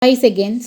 5 seconds.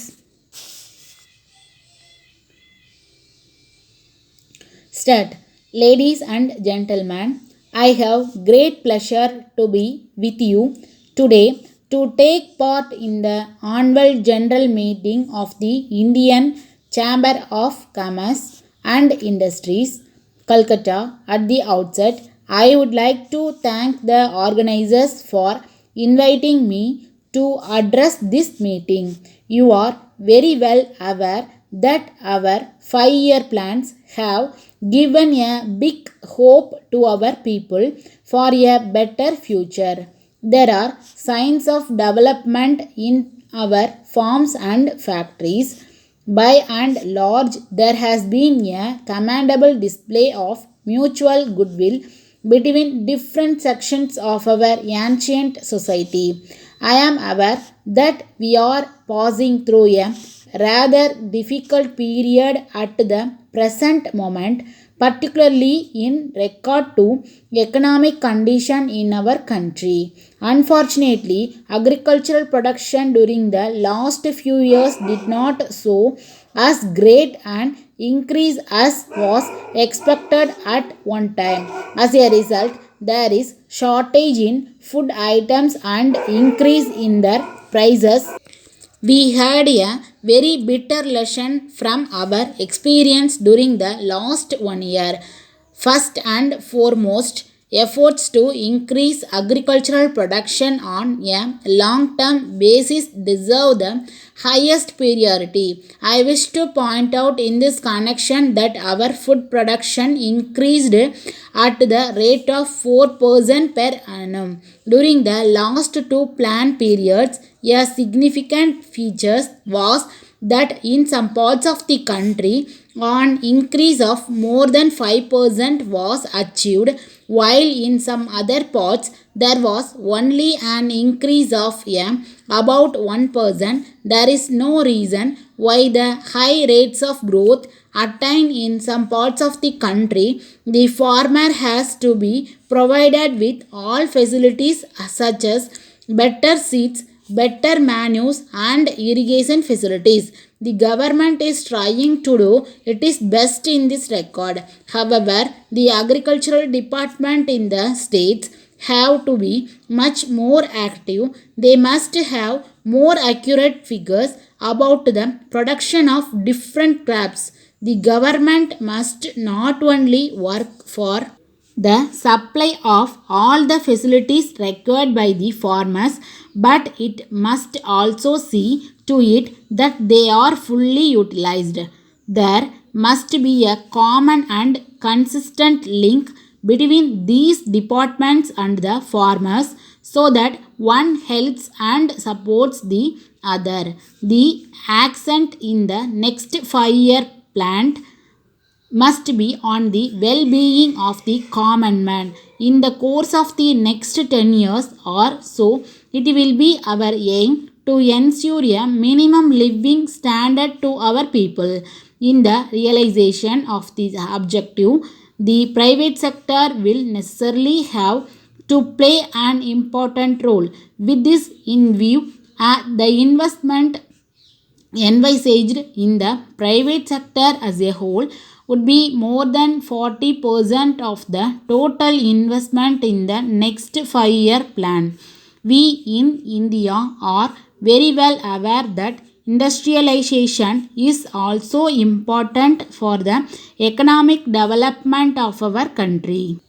Start. Ladies and gentlemen, I have great pleasure to be with you today to take part in the annual general meeting of the Indian Chamber of Commerce and Industries, Calcutta. At the outset, I would like to thank the organizers for inviting me to address this meeting. You are very well aware that our 5-year plans have given a big hope to our people for a better future. There are signs of development in our farms and factories. By and large, there has been a commendable display of mutual goodwill between different sections of our ancient society. I am aware that we are passing through a rather difficult period at the present moment, particularly in regard to economic condition in our country. Unfortunately, agricultural production during the last few years did not show as great an increase as was expected at one time. As a result, there is shortage in food items and increase in their prices. We had a very bitter lesson from our experience during the last 1 year. First and foremost, efforts to increase agricultural production on a long term basis deserve the highest priority. I wish to point out in this connection that our food production increased at the rate of 4% per annum during the last two plan periods. A significant feature was that in some parts of the country, an increase of more than 5% was achieved, while in some other parts there was only an increase of about 1%. There is no reason why the high rates of growth attained in some parts of the country, the farmer has to be provided with all facilities such as better seeds, better manures and irrigation facilities. The government is trying to do its best in this regard. However, the agricultural department in the states have to be much more active. They must have more accurate figures about the production of different crops. The government must not only work for the supply of all the facilities required by the farmers, but it must also see to it that they are fully utilized. There must be a common and consistent link between these departments and the farmers so that one helps and supports the other. The accent in the next 5-year plan must be on the well being of the common man. In the course of the next 10 years or so, it will be our aim to ensure a minimum living standard to our people. In the realization of this objective, the private sector will necessarily have to play an important role. With this in view, the investment envisaged in the private sector as a whole would be more than 40% of the total investment in the next 5-year plan. We in India are very well aware that industrialization is also important for the economic development of our country.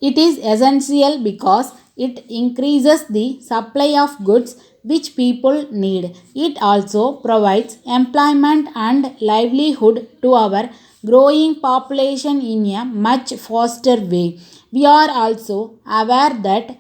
It is essential because it increases the supply of goods which people need. It also provides employment and livelihood to our growing population in a much faster way. We are also aware that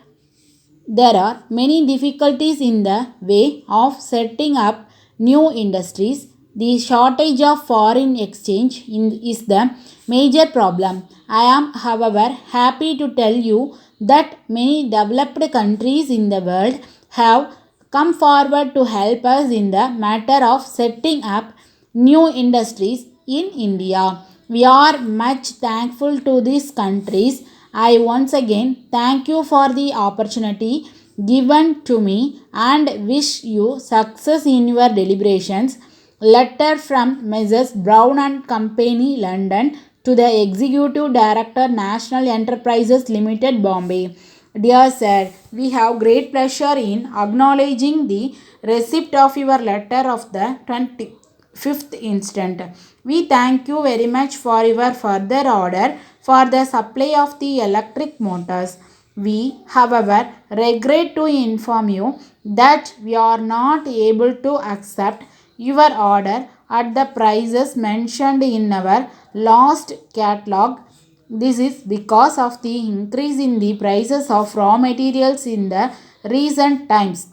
there are many difficulties in the way of setting up new industries. The shortage of foreign exchange is the major problem. I am, however, happy to tell you that many developed countries in the world have come forward to help us in the matter of setting up new industries in India. We are much thankful to these countries. I once again thank you for the opportunity given to me and wish you success in your deliberations. Letter from Messrs. Brown and Company, London, to the Executive Director, National Enterprises Limited, Bombay. Dear Sir, we have great pleasure in acknowledging the receipt of your letter of the 25th instant. We thank you very much for your further order for the supply of the electric motors. We, however, regret to inform you that we are not able to accept your order at the prices mentioned in our last catalog. This is because of the increase in the prices of raw materials in the recent times.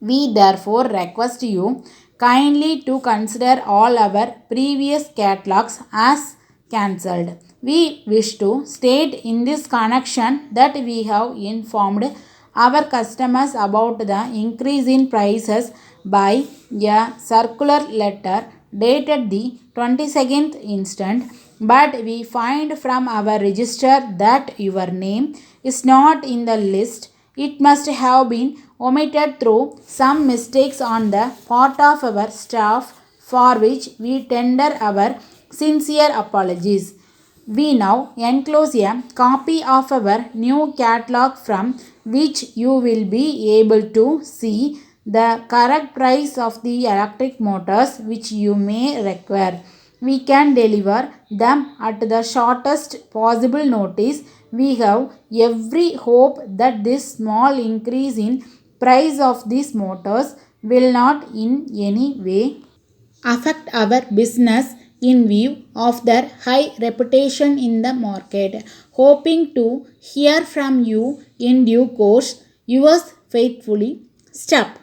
We therefore request you kindly to consider all our previous catalogs as cancelled. We wish to state in this connection that we have informed our customers about the increase in prices by a circular letter dated the 22nd instant, but we find from our register that your name is not in the list. It must have been omitted through some mistakes on the part of our staff, for which we tender our sincere apologies. We now enclose a copy of our new catalog from which you will be able to see the correct price of the electric motors which you may require. We can deliver them at the shortest possible notice. We have every hope that this small increase in price of these motors will not in any way affect our business in view of their high reputation in the market. Hoping to hear from you in due course. Yours faithfully, Step.